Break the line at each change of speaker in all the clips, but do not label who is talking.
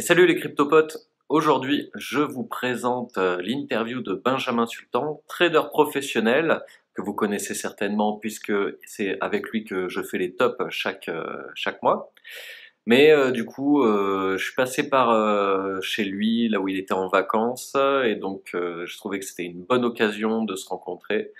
Salut les cryptopotes, aujourd'hui je vous présente l'interview de Benjamin Sultan, trader professionnel que vous connaissez certainement puisque c'est avec lui que je fais les tops chaque mois. Mais je suis passé par chez lui, là où il était en vacances, et donc je trouvais que c'était une bonne occasion de se rencontrer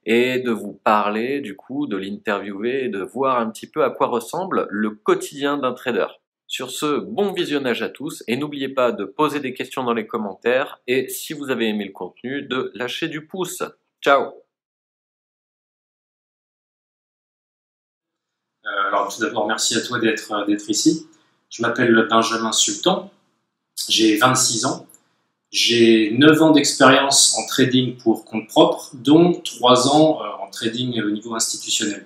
et de vous parler du coup, de l'interviewer et de voir un petit peu à quoi ressemble le quotidien d'un trader. Sur ce, bon visionnage à tous et n'oubliez pas de poser des questions dans les commentaires et si vous avez aimé le contenu, de lâcher du pouce. Ciao!
Alors tout d'abord, merci à toi d'être ici. Je m'appelle Benjamin Sultan, j'ai 26 ans, j'ai 9 ans d'expérience en trading pour compte propre, dont 3 ans en trading au niveau institutionnel.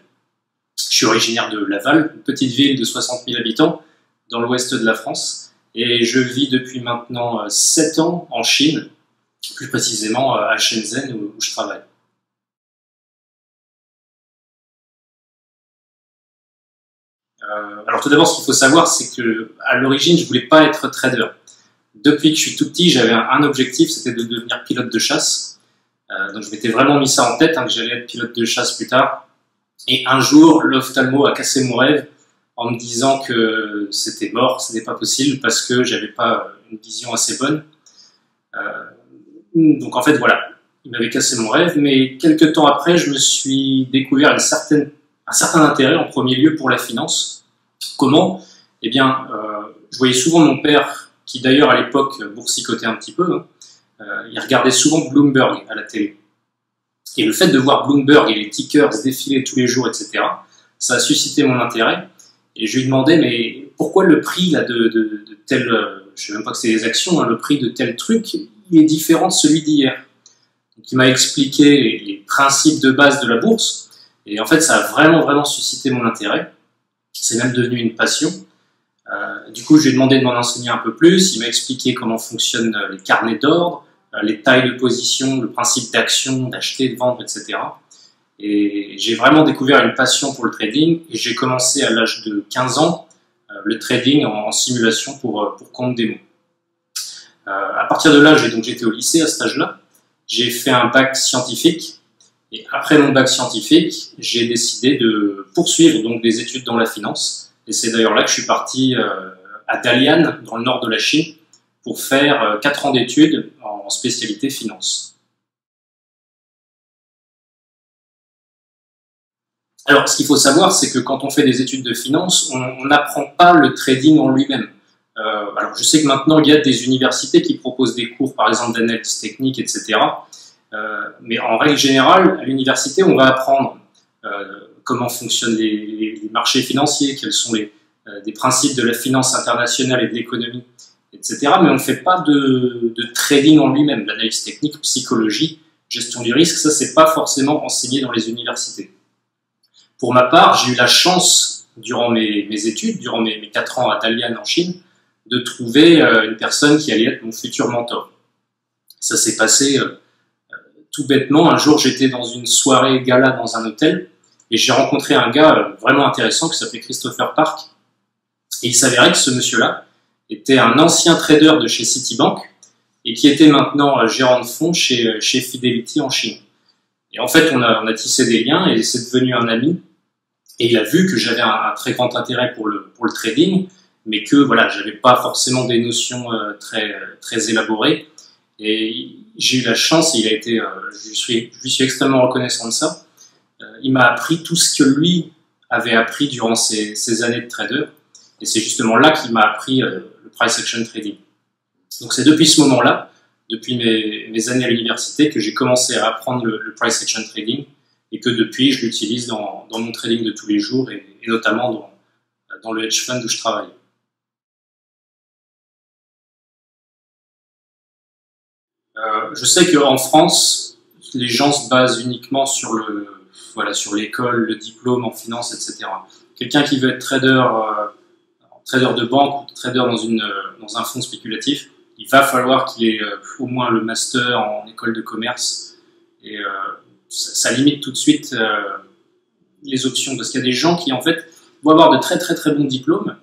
Je suis originaire de Laval, une petite ville de 60 000 habitants dans l'ouest de la France, et je vis depuis maintenant 7 ans en Chine, plus précisément à Shenzhen où je travaille. Alors tout d'abord, ce qu'il faut savoir, c'est que à l'origine, je voulais pas être trader. Depuis que je suis tout petit, j'avais un objectif, c'était de devenir pilote de chasse. Donc je m'étais vraiment mis ça en tête, que j'allais être pilote de chasse plus tard. Et un jour, l'ophtalmo a cassé mon rêve en me disant que c'était mort, c'était pas possible parce que j'avais pas une vision assez bonne. Donc en fait, voilà, il m'avait cassé mon rêve. Mais quelques temps après, je me suis découvert un certain intérêt en premier lieu pour la finance. Comment? Eh bien, je voyais souvent mon père, qui d'ailleurs à l'époque boursicotait un petit peu, il regardait souvent Bloomberg à la télé. Et le fait de voir Bloomberg et les tickers défiler tous les jours, etc., ça a suscité mon intérêt. Et je lui demandais, mais pourquoi le prix là, de tel, je ne sais même pas que c'est des actions, le prix de tel truc, il est différent de celui d'hier. Donc il m'a expliqué les principes de base de la bourse. Et en fait, ça a vraiment suscité mon intérêt. C'est même devenu une passion. Du coup, je lui ai demandé de m'en enseigner un peu plus. Il m'a expliqué comment fonctionnent les carnets d'ordre, les tailles de position, le principe d'action, d'acheter, de vendre, etc. Et j'ai vraiment découvert une passion pour le trading. Et j'ai commencé à l'âge de 15 ans le trading en simulation pour compte démo. À partir de là, j'étais au lycée à cet âge-là. J'ai fait un bac scientifique. Et après mon bac scientifique, j'ai décidé de poursuivre donc des études dans la finance. Et c'est d'ailleurs là que je suis parti à Dalian, dans le nord de la Chine, pour faire 4 ans d'études en spécialité finance. Alors, ce qu'il faut savoir, c'est que quand on fait des études de finance, on n'apprend pas le trading en lui-même. Alors, je sais que maintenant, il y a des universités qui proposent des cours, par exemple, d'analyse technique, etc. Mais en règle générale, à l'université, on va apprendre comment fonctionnent les marchés financiers, quels sont des principes de la finance internationale et de l'économie, etc. Mais on ne fait pas de trading en lui-même. L'analyse technique, psychologie, gestion du risque, ça, c'est pas forcément enseigné dans les universités. Pour ma part, j'ai eu la chance, durant mes études, durant mes 4 ans à Dalian en Chine, de trouver une personne qui allait être mon futur mentor. Ça s'est passé tout bêtement. Un jour, j'étais dans une soirée gala dans un hôtel et j'ai rencontré un gars vraiment intéressant qui s'appelait Christopher Park. Et il s'avérait que ce monsieur-là était un ancien trader de chez Citibank et qui était maintenant gérant de fonds chez Fidelity en Chine. Et en fait, on a tissé des liens et c'est devenu un ami. Et il a vu que j'avais un très grand intérêt pour le trading, mais que voilà, j'avais pas forcément des notions très élaborées. Et j'ai eu la chance, et il a été, je lui suis extrêmement reconnaissant de ça. Il m'a appris tout ce que lui avait appris durant ses années de trader. Et c'est justement là qu'il m'a appris le price action trading. Donc c'est depuis ce moment-là, depuis mes années à l'université, que j'ai commencé à apprendre le price action trading et que depuis, je l'utilise dans mon trading de tous les jours et notamment dans le hedge fund où je travaille. Je sais qu'en France, les gens se basent uniquement sur sur l'école, le diplôme en finance, etc. Quelqu'un qui veut être trader de banque ou trader dans un fonds spéculatif, il va falloir qu'il ait au moins le master en école de commerce. Et ça limite tout de suite les options. Parce qu'il y a des gens qui, en fait, vont avoir de très bons diplômes,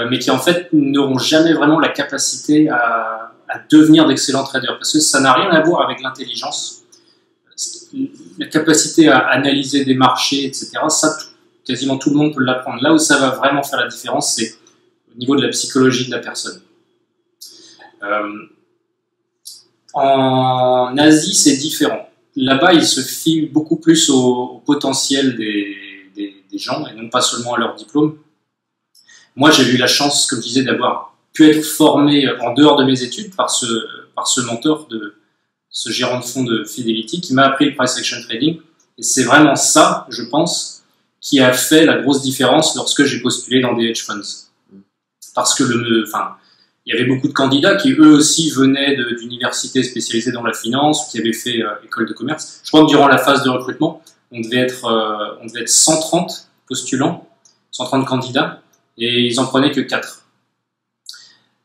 mais qui en fait n'auront jamais vraiment la capacité à devenir d'excellents traders, parce que ça n'a rien à voir avec l'intelligence. La capacité à analyser des marchés, etc., ça, quasiment tout le monde peut l'apprendre. Là où ça va vraiment faire la différence, c'est au niveau de la psychologie de la personne. En Asie, c'est différent. Là-bas, ils se fient beaucoup plus au potentiel des gens, et non pas seulement à leur diplôme. Moi, j'ai eu la chance, comme je disais, d'avoir pu être formé en dehors de mes études par ce mentor, ce gérant de fonds de Fidelity, qui m'a appris le price action trading. Et c'est vraiment ça, je pense, qui a fait la grosse différence lorsque j'ai postulé dans des hedge funds. Parce que il y avait beaucoup de candidats qui eux aussi venaient d'universités spécialisées dans la finance, ou qui avaient fait école de commerce. Je crois que durant la phase de recrutement, on devait être 130 postulants, 130 candidats, et ils en prenaient que 4.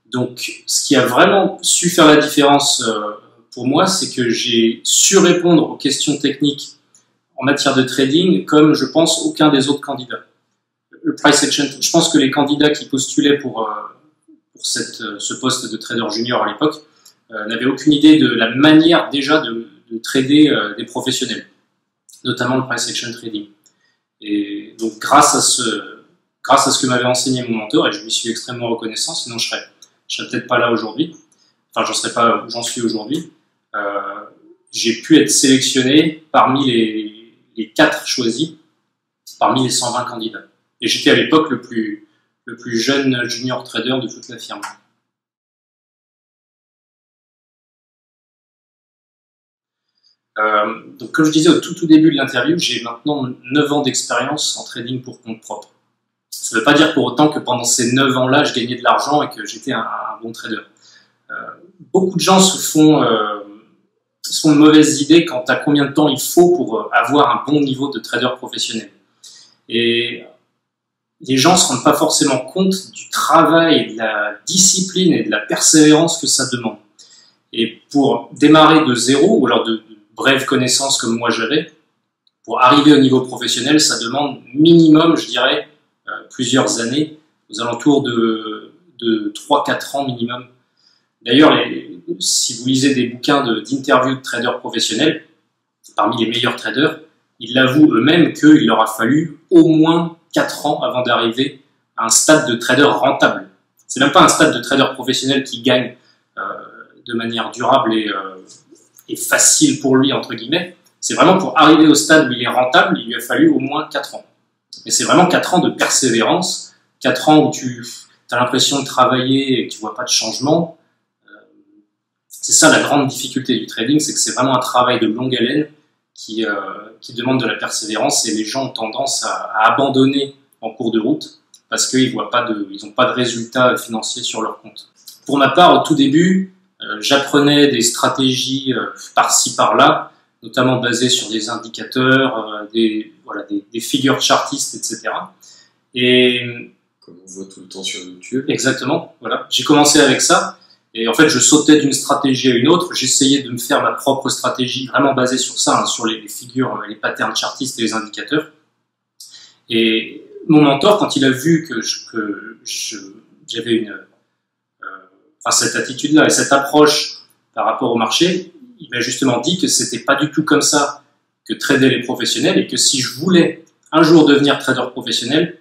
Donc, ce qui a vraiment su faire la différence pour moi, c'est que j'ai su répondre aux questions techniques en matière de trading comme je pense aucun des autres candidats. Le price action, je pense que les candidats qui postulaient pour ce poste de trader junior à l'époque n'avaient aucune idée de la manière déjà de trader des professionnels, notamment le price action trading. Et donc grâce à ce que m'avait enseigné mon mentor, et je lui suis extrêmement reconnaissant, sinon je serais peut-être pas là aujourd'hui, enfin je serais pas où j'en suis aujourd'hui, j'ai pu être sélectionné parmi les 4 choisis, parmi les 120 candidats. Et j'étais à l'époque le plus jeune junior trader de toute la firme. Donc comme je disais au tout début de l'interview, j'ai maintenant 9 ans d'expérience en trading pour compte propre. Ça ne veut pas dire pour autant que pendant ces 9 ans-là, je gagnais de l'argent et que j'étais un bon trader. Beaucoup de gens se font de mauvaises idées quant à combien de temps il faut pour avoir un bon niveau de trader professionnel. Et les gens ne se rendent pas forcément compte du travail, de la discipline et de la persévérance que ça demande. Et pour démarrer de zéro, ou alors de brèves connaissances comme moi j'avais, pour arriver au niveau professionnel, ça demande minimum, je dirais, plusieurs années, aux alentours de 3-4 ans minimum. D'ailleurs, si vous lisez des bouquins d'interviews de traders professionnels, parmi les meilleurs traders, ils l'avouent eux-mêmes qu'il leur a fallu au moins 4 ans avant d'arriver à un stade de trader rentable. C'est même pas un stade de trader professionnel qui gagne de manière durable et facile pour lui, entre guillemets. C'est vraiment pour arriver au stade où il est rentable, il lui a fallu au moins 4 ans. Mais c'est vraiment 4 ans de persévérance, 4 ans où tu as l'impression de travailler et que tu vois pas de changement. C'est ça la grande difficulté du trading, c'est que c'est vraiment un travail de longue haleine qui demande de la persévérance, et les gens ont tendance à abandonner en cours de route parce qu'ils n'ont pas de résultats financiers sur leur compte. Pour ma part, au tout début, j'apprenais des stratégies par-ci par-là, notamment basées sur des indicateurs, des figures chartistes, etc. Et
comme on voit tout le temps sur YouTube.
Exactement, voilà. J'ai commencé avec ça. Et en fait, je sautais d'une stratégie à une autre. J'essayais de me faire ma propre stratégie, vraiment basée sur ça, hein, sur les figures, les patterns chartistes et les indicateurs. Et mon mentor, quand il a vu que j'avais cette attitude-là et cette approche par rapport au marché, il m'a justement dit que c'était pas du tout comme ça que tradaient les professionnels, et que si je voulais un jour devenir trader professionnel,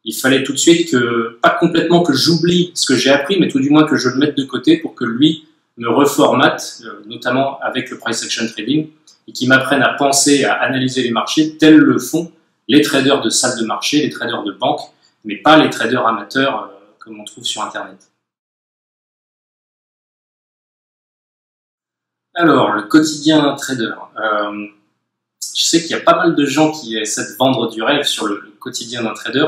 il fallait tout de suite pas complètement que j'oublie ce que j'ai appris, mais tout du moins que je le mette de côté pour que lui me reformate, notamment avec le price action trading, et qu'il m'apprenne à penser, à analyser les marchés tels le font les traders de salle de marché, les traders de banque, mais pas les traders amateurs comme on trouve sur Internet. Alors, le quotidien d'un trader. Je sais qu'il y a pas mal de gens qui essaient de vendre du rêve sur le quotidien d'un trader.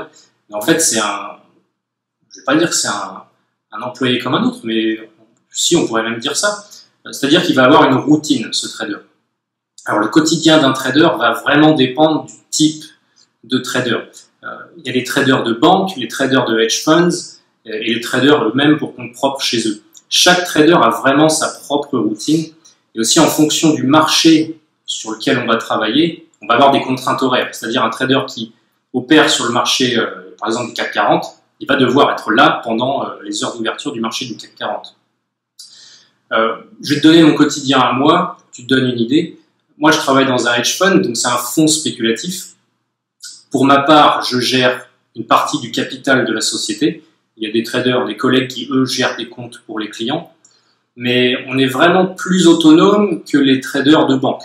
Mais en fait, je vais pas dire que c'est un employé comme un autre, mais si, on pourrait même dire ça. C'est-à-dire qu'il va avoir une routine, ce trader. Alors, le quotidien d'un trader va vraiment dépendre du type de trader. Il y a les traders de banque, les traders de hedge funds et les traders eux-mêmes pour compte propre chez eux. Chaque trader a vraiment sa propre routine, et aussi en fonction du marché sur lequel on va travailler, on va avoir des contraintes horaires. C'est-à-dire un trader qui opère sur le marché, par exemple du CAC 40, il va devoir être là pendant les heures d'ouverture du marché du CAC 40. Je vais te donner mon quotidien à moi, tu te donnes une idée. Moi, je travaille dans un hedge fund, donc c'est un fonds spéculatif. Pour ma part, je gère une partie du capital de la société. Il y a des traders, des collègues qui, eux, gèrent des comptes pour les clients. Mais on est vraiment plus autonome que les traders de banque,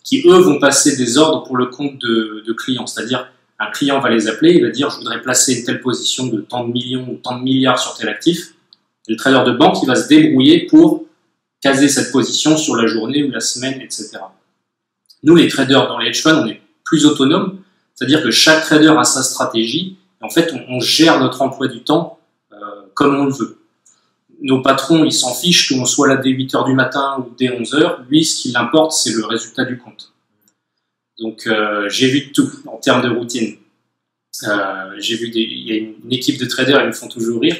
qui, eux, vont passer des ordres pour le compte de clients. C'est-à-dire, un client va les appeler, il va dire « je voudrais placer une telle position de tant de millions ou tant de milliards sur tel actif ». Et le trader de banque, il va se débrouiller pour caser cette position sur la journée ou la semaine, etc. Nous, les traders dans les hedge funds, on est plus autonomes, c'est-à-dire que chaque trader a sa stratégie, et en fait, on gère notre emploi du temps comme on le veut. Nos patrons, ils s'en fichent qu'on soit là dès 8h du matin ou dès 11h, lui, ce qui l'importe, c'est le résultat du compte. Donc, j'ai vu de tout en termes de routine. J'ai vu il y a une équipe de traders, ils me font toujours rire.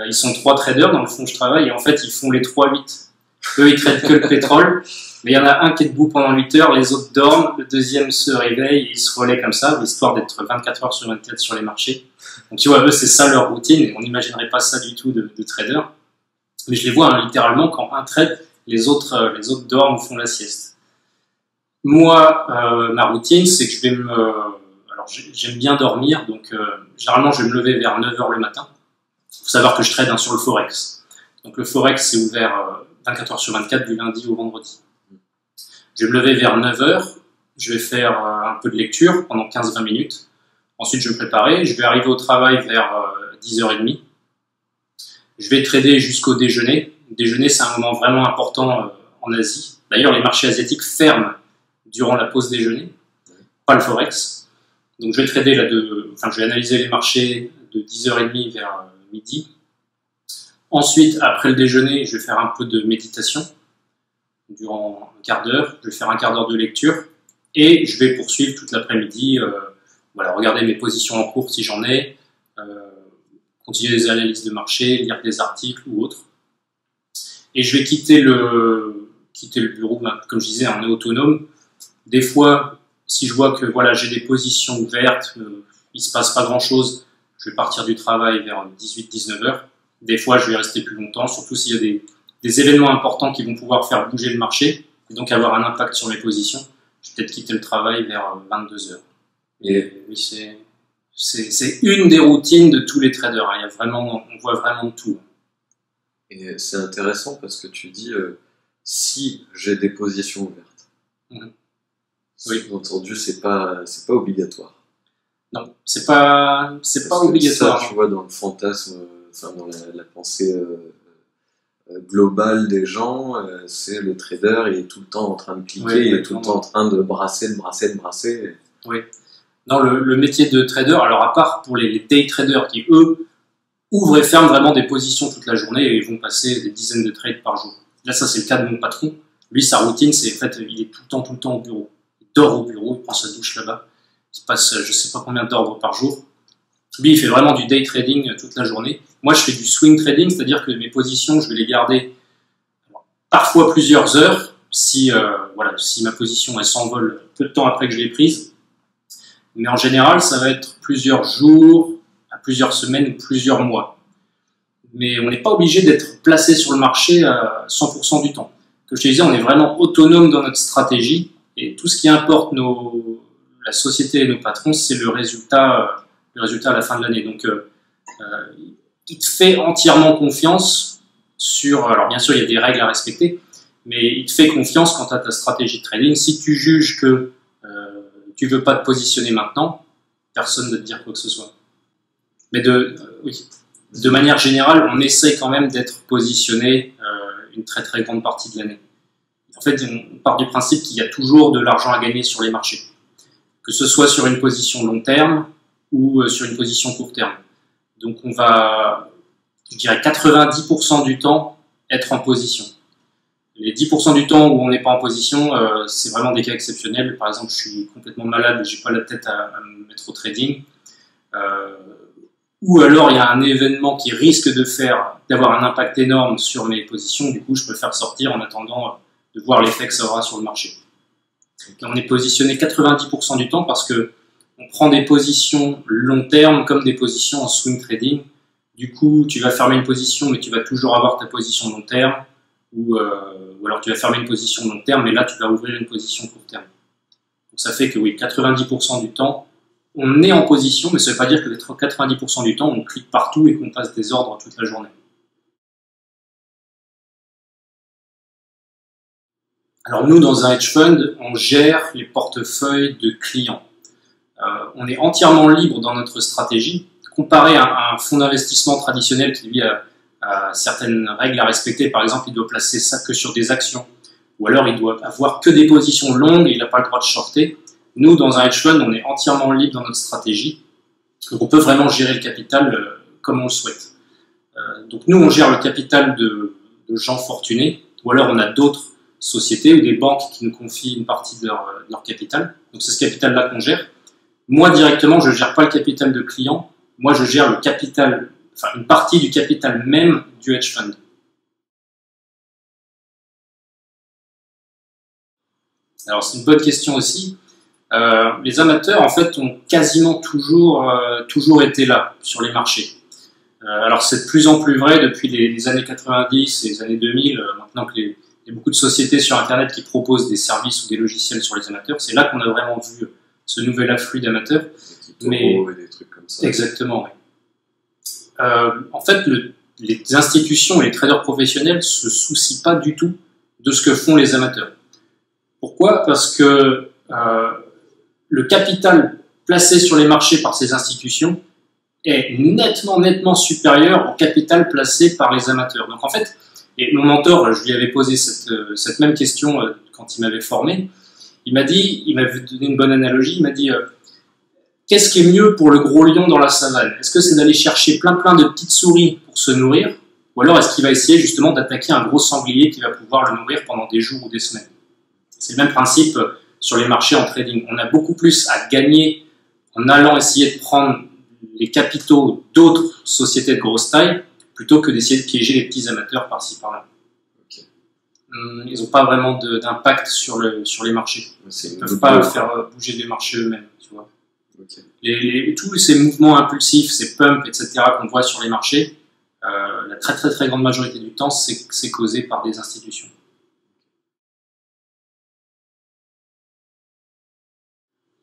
Ils sont 3 traders dans le fond où je travaille, et en fait, ils font les 3-8. Eux, ils traitent que le pétrole, mais il y en a un qui est debout pendant 8 heures, les autres dorment, le deuxième se réveille, et il se relaie comme ça, histoire d'être 24 heures sur 24 sur les marchés. Donc tu vois, eux, c'est ça leur routine, et on n'imaginerait pas ça du tout de traders. Mais je les vois hein, littéralement, quand un trade, les autres dorment ou font la sieste. Moi, ma routine, c'est que je vais alors j'aime bien dormir, donc généralement je vais me lever vers 9h le matin. Il faut savoir que je trade hein, sur le Forex. Donc le Forex, c'est ouvert 24 heures sur 24 du lundi au vendredi. Je vais me lever vers 9h, je vais faire un peu de lecture pendant 15-20 minutes. Ensuite, je vais me préparer, je vais arriver au travail vers 10h30. Je vais trader jusqu'au déjeuner. Le déjeuner, c'est un moment vraiment important en Asie. D'ailleurs, les marchés asiatiques ferment durant la pause déjeuner, pas le Forex. Donc je vais trader je vais analyser les marchés de 10h30 vers midi. Ensuite, après le déjeuner, je vais faire un peu de méditation durant un quart d'heure. Je vais faire un quart d'heure de lecture et je vais poursuivre toute l'après-midi. Regarder mes positions en cours si j'en ai, continuer des analyses de marché, lire des articles ou autres. Et je vais quitter le bureau, comme je disais, on est autonome. Des fois, si je vois que j'ai des positions ouvertes, il ne se passe pas grand-chose, je vais partir du travail vers 18-19 heures. Des fois, je vais rester plus longtemps, surtout s'il y a des événements importants qui vont pouvoir faire bouger le marché, et donc avoir un impact sur mes positions. Je vais peut-être quitter le travail vers 22 heures. Et oui, c'est une des routines de tous les traders. Il y a on voit vraiment de tout.
Et c'est intéressant parce que tu dis si j'ai des positions ouvertes. Oui. Entendu, c'est pas obligatoire.
Non, c'est pas obligatoire.
Ça, tu vois, dans le fantasme, dans la pensée globale des gens, c'est le trader, il est tout le temps en train de cliquer, il est tout le temps en train de brasser.
Oui. Non, le métier de trader, alors à part pour les day traders qui, eux, ouvrent et ferment vraiment des positions toute la journée et vont passer des dizaines de trades par jour. Là, ça, c'est le cas de mon patron. Lui, sa routine, c'est en fait, il est tout le temps au bureau. Il dort au bureau, il prend sa douche là-bas. Il passe, je sais pas combien d'ordres par jour. Lui, il fait vraiment du day trading toute la journée. Moi, je fais du swing trading, c'est-à-dire que mes positions, je vais les garder parfois plusieurs heures, si ma position, elle s'envole peu de temps après que je l'ai prise. Mais en général, ça va être plusieurs jours, à plusieurs semaines ou plusieurs mois. Mais on n'est pas obligé d'être placé sur le marché à 100% du temps. Comme je te disais, on est vraiment autonome dans notre stratégie et tout ce qui importe la société et nos patrons, c'est le résultat à la fin de l'année. Donc, il te fait entièrement confiance alors bien sûr, il y a des règles à respecter, mais il te fait confiance quant à ta stratégie de trading. Si tu juges que tu veux pas te positionner maintenant, personne ne va te dire quoi que ce soit. Mais de manière générale, on essaie quand même d'être positionné une très très grande partie de l'année. En fait, on part du principe qu'il y a toujours de l'argent à gagner sur les marchés, que ce soit sur une position long terme ou sur une position court terme. Donc on va, je dirais 90% du temps, être en position. Les 10% du temps où on n'est pas en position, c'est vraiment des cas exceptionnels. Par exemple, je suis complètement malade et j'ai pas la tête à me mettre au trading. Ou alors il y a un événement qui risque d'avoir un impact énorme sur mes positions. Du coup, je peux faire sortir en attendant de voir l'effet que ça aura sur le marché. Donc, on est positionné 90% du temps parce que on prend des positions long terme comme des positions en swing trading. Du coup, tu vas fermer une position, mais tu vas toujours avoir ta position long terme, ou alors tu vas fermer une position long terme, mais là tu vas ouvrir une position court terme. Donc ça fait que oui, 90% du temps, on est en position, mais ça ne veut pas dire que 90% du temps, on clique partout et qu'on passe des ordres toute la journée. Alors nous, dans un hedge fund, on gère les portefeuilles de clients. On est entièrement libre dans notre stratégie, comparé à un fonds d'investissement traditionnel qui, lui, a certaines règles à respecter. Par exemple, il doit placer ça que sur des actions, ou alors il doit avoir que des positions longues et il n'a pas le droit de shorter. Nous, dans un hedge fund, on est entièrement libre dans notre stratégie, donc on peut vraiment gérer le capital comme on le souhaite. Donc nous, on gère le capital de gens fortunés, ou alors on a d'autres sociétés ou des banques qui nous confient une partie de leur capital. Donc c'est ce capital-là qu'on gère. Moi, directement, je ne gère pas le capital de clients. Moi, je gère le capital, enfin une partie du capital même du hedge fund. Alors, c'est une bonne question aussi. Les amateurs, en fait, ont quasiment toujours été là, sur les marchés. Alors, c'est de plus en plus vrai depuis les années 90 et les années 2000, maintenant qu'il y a beaucoup de sociétés sur Internet qui proposent des services ou des logiciels sur les amateurs. C'est là qu'on a vraiment vu ce nouvel afflux d'amateurs.
Mais des trucs comme ça.
Exactement, oui. En fait, les institutions et les traders professionnels se soucient pas du tout de ce que font les amateurs. Pourquoi? Parce que le capital placé sur les marchés par ces institutions est nettement supérieur au capital placé par les amateurs. Donc en fait, et mon mentor, je lui avais posé cette même question quand il m'avait formé. Il m'avait donné une bonne analogie. Il m'a dit qu'est-ce qui est mieux pour le gros lion dans la savane? Est-ce que c'est d'aller chercher plein de petites souris pour se nourrir? Ou alors est-ce qu'il va essayer justement d'attaquer un gros sanglier qui va pouvoir le nourrir pendant des jours ou des semaines? C'est le même principe sur les marchés en trading. On a beaucoup plus à gagner en allant essayer de prendre les capitaux d'autres sociétés de grosse taille plutôt que d'essayer de piéger les petits amateurs par-ci par-là. Okay. Ils n'ont pas vraiment d'impact sur les marchés. Ils ne peuvent pas faire bouger les marchés eux-mêmes, tu vois. Okay. Tous ces mouvements impulsifs, ces pumps, etc. qu'on voit sur les marchés, la très grande majorité du temps, c'est causé par des institutions.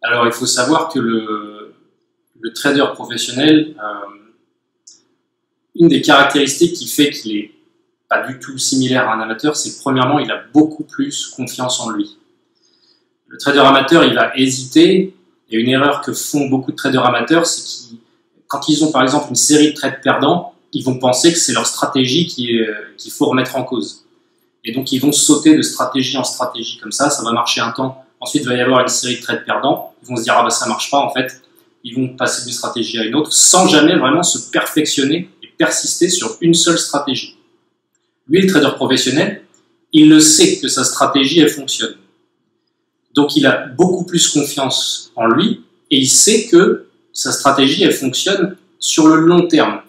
Alors, il faut savoir que le trader professionnel, une des caractéristiques qui fait qu'il n'est pas du tout similaire à un amateur, c'est que premièrement, il a beaucoup plus confiance en lui. Le trader amateur, il va hésiter. Et une erreur que font beaucoup de traders amateurs, c'est quand ils ont par exemple une série de trades perdants, ils vont penser que c'est leur stratégie qu'il faut remettre en cause. Et donc ils vont sauter de stratégie en stratégie comme ça va marcher un temps. Ensuite, il va y avoir une série de trades perdants. Ils vont se dire, ah bah ça marche pas en fait. Ils vont passer d'une stratégie à une autre sans jamais vraiment se perfectionner et persister sur une seule stratégie. Lui, le trader professionnel, il le sait que sa stratégie, elle fonctionne. Donc il a beaucoup plus confiance en lui et il sait que sa stratégie, elle fonctionne sur le long terme.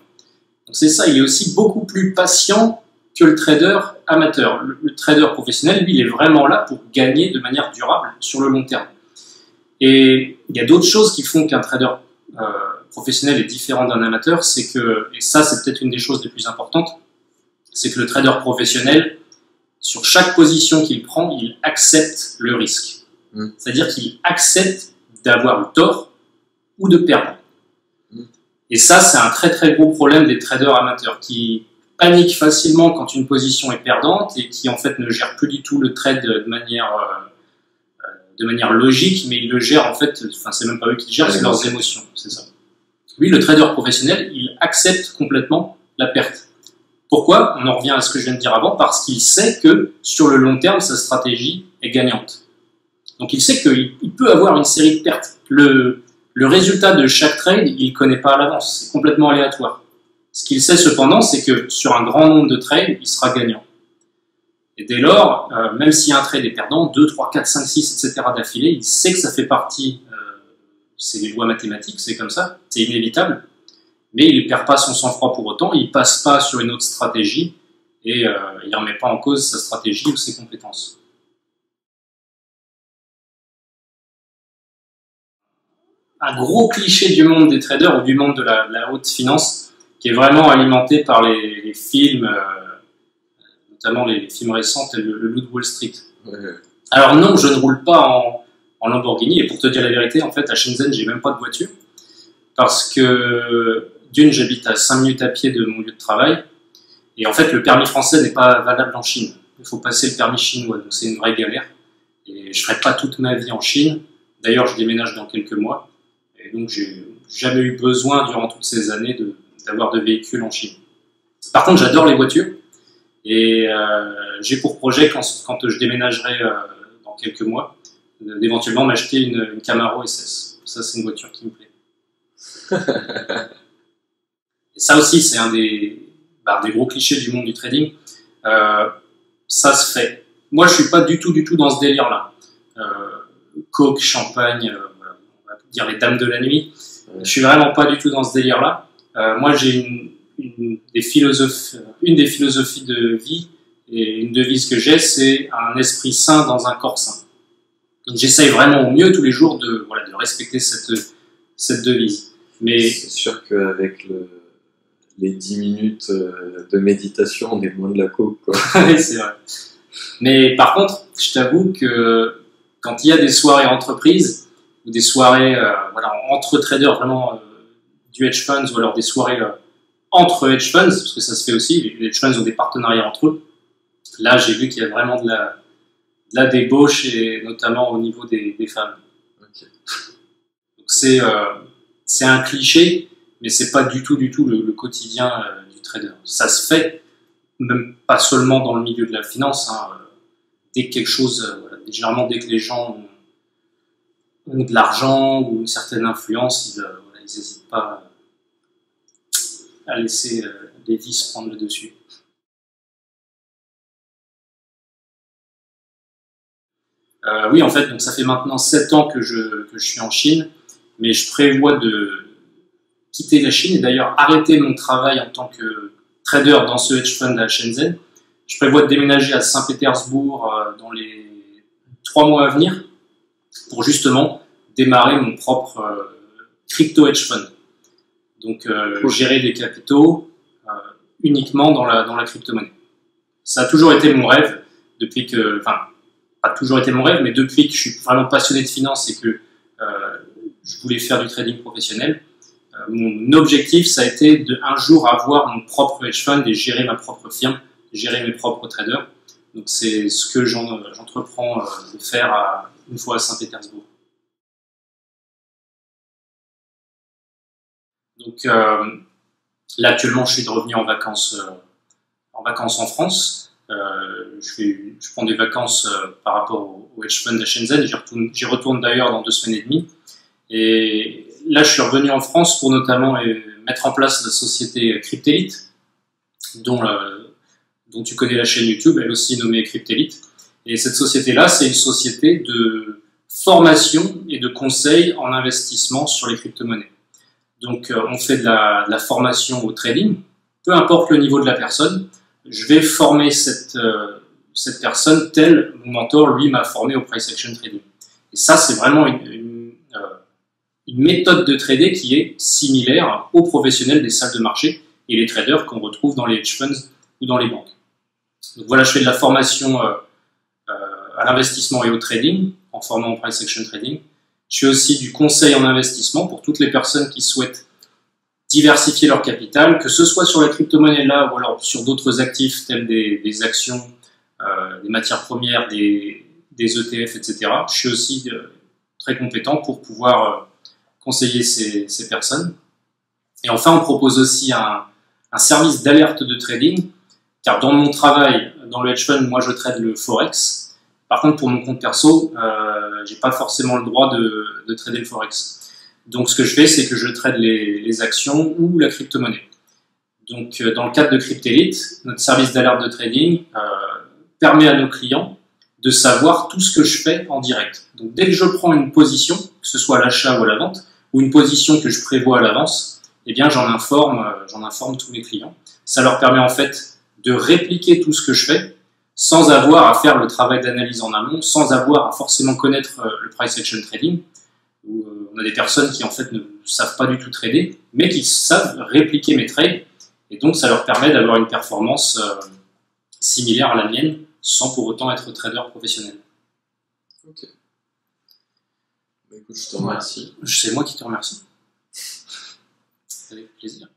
Donc c'est ça, il est aussi beaucoup plus patient que le trader amateur. Le trader professionnel, lui, il est vraiment là pour gagner de manière durable sur le long terme. Et il y a d'autres choses qui font qu'un trader professionnel est différent d'un amateur, c'est que, et ça c'est peut-être une des choses les plus importantes, c'est que le trader professionnel, sur chaque position qu'il prend, il accepte le risque. C'est-à-dire qu'il accepte d'avoir le tort ou de perdre. Et ça, c'est un très gros problème des traders amateurs qui paniquent facilement quand une position est perdante et qui en fait ne gèrent plus du tout le trade de manière logique, mais ils le gèrent en fait, enfin c'est même pas eux qui le gèrent, c'est leurs émotions, c'est ça. Lui, le trader professionnel, il accepte complètement la perte. Pourquoi? On en revient à ce que je viens de dire avant, parce qu'il sait que sur le long terme, sa stratégie est gagnante. Donc il sait qu'il peut avoir une série de pertes. Le résultat de chaque trade, il ne connaît pas à l'avance, c'est complètement aléatoire. Ce qu'il sait cependant, c'est que sur un grand nombre de trades, il sera gagnant. Et dès lors, même si un trade est perdant, 2, 3, 4, 5, 6, etc. d'affilée, il sait que ça fait partie, c'est les lois mathématiques, c'est comme ça, c'est inévitable, mais il ne perd pas son sang-froid pour autant, il ne passe pas sur une autre stratégie, et il ne remet pas en cause sa stratégie ou ses compétences. Un gros cliché du monde des traders ou du monde de la haute finance, qui est vraiment alimenté par les films, notamment les films récents tels le Loup de Wall Street.
Ouais.
Alors non, je ne roule pas en Lamborghini, et pour te dire la vérité, en fait, à Shenzhen, j'ai même pas de voiture, parce que d'une, j'habite à 5 minutes à pied de mon lieu de travail, et en fait, le permis français n'est pas valable en Chine. Il faut passer le permis chinois, donc c'est une vraie galère. Et je ne ferai pas toute ma vie en Chine. D'ailleurs, je déménage dans quelques mois, et donc j'ai jamais eu besoin durant toutes ces années d'avoir de véhicule en Chine. Par contre, j'adore les voitures, et j'ai pour projet, quand je déménagerai dans quelques mois, d'éventuellement m'acheter une Camaro SS. Ça, c'est une voiture qui me plaît. Et ça aussi, c'est un des gros clichés du monde du trading. Ça se fait. Moi, je suis pas du tout dans ce délire-là. Coke, champagne, on va dire les dames de la nuit. Je suis vraiment pas du tout dans ce délire-là. Moi, j'ai une des philosophies de vie, et une devise que j'ai, c'est un esprit sain dans un corps sain. Donc, j'essaye vraiment au mieux tous les jours de respecter cette devise. Mais
c'est sûr qu'avec les 10 minutes de méditation, on est loin de la coke, quoi.
Oui, c'est vrai. Mais par contre, je t'avoue que quand il y a des soirées entreprises, ou des soirées entre traders, vraiment du hedge funds, ou alors des soirées entre hedge funds, parce que ça se fait aussi, les hedge funds ont des partenariats entre eux. Là, j'ai vu qu'il y a vraiment de la débauche, et notamment au niveau des femmes.
Okay.
Donc c'est un cliché, mais c'est pas du tout le quotidien du trader. Ça se fait, même pas seulement dans le milieu de la finance. Dès que quelque chose, généralement dès que les gens ont de l'argent ou une certaine influence, ils n'hésitent pas à laisser les vices prendre le dessus. Oui, en fait, donc ça fait maintenant 7 ans que je suis en Chine, mais je prévois de quitter la Chine et d'ailleurs arrêter mon travail en tant que trader dans ce hedge fund à Shenzhen. Je prévois de déménager à Saint-Pétersbourg dans les 3 mois à venir pour justement démarrer mon propre crypto hedge fund. Donc gérer des capitaux uniquement dans la crypto-monnaie. Ça a toujours été mon rêve depuis que, enfin, pas toujours été mon rêve, mais depuis que je suis vraiment passionné de finance et que je voulais faire du trading professionnel, mon objectif, ça a été de un jour avoir mon propre hedge fund et gérer ma propre firme, gérer mes propres traders. Donc c'est ce que j'entreprends de faire une fois à Saint-Pétersbourg. Donc là actuellement, je suis revenu en vacances en France. Je prends des vacances par rapport au hedge fund à Shenzhen. J'y retourne d'ailleurs dans 2 semaines et demie. Et là, je suis revenu en France pour notamment mettre en place la société Cryptelite, dont tu connais la chaîne YouTube, elle aussi nommée Cryptelite. Et cette société-là, c'est une société de formation et de conseil en investissement sur les crypto-monnaies. Donc, on fait de la formation au trading, peu importe le niveau de la personne. Je vais former cette personne telle mon mentor, lui, m'a formé au price action trading. Et ça, c'est vraiment une méthode de trader qui est similaire aux professionnels des salles de marché et les traders qu'on retrouve dans les hedge funds ou dans les banques. Donc voilà, je fais de la formation à l'investissement et au trading en formant au price action trading. Je fais aussi du conseil en investissement pour toutes les personnes qui souhaitent diversifier leur capital, que ce soit sur la crypto-monnaie là ou alors sur d'autres actifs tels des actions, des matières premières, des ETF, etc. Je suis aussi très compétent pour pouvoir conseiller ces personnes. Et enfin, on propose aussi un service d'alerte de trading, car dans mon travail, dans le hedge fund, moi je trade le Forex. Par contre, pour mon compte perso, j'ai pas forcément le droit de trader le Forex. Donc ce que je fais, c'est que je trade les actions ou la crypto-monnaie. Donc dans le cadre de Cryptelite, notre service d'alerte de trading permet à nos clients de savoir tout ce que je fais en direct. Donc dès que je prends une position, que ce soit à l'achat ou à la vente, ou une position que je prévois à l'avance, eh bien j'en informe tous mes clients. Ça leur permet en fait de répliquer tout ce que je fais sans avoir à faire le travail d'analyse en amont, sans avoir à forcément connaître le price action trading, où on a des personnes qui en fait ne savent pas du tout trader, mais qui savent répliquer mes trades Et donc, ça leur permet d'avoir une performance similaire à la mienne, sans pour autant être trader professionnel.
Ok. Bah, écoute, je te remercie.
C'est moi qui te remercie. Avec plaisir.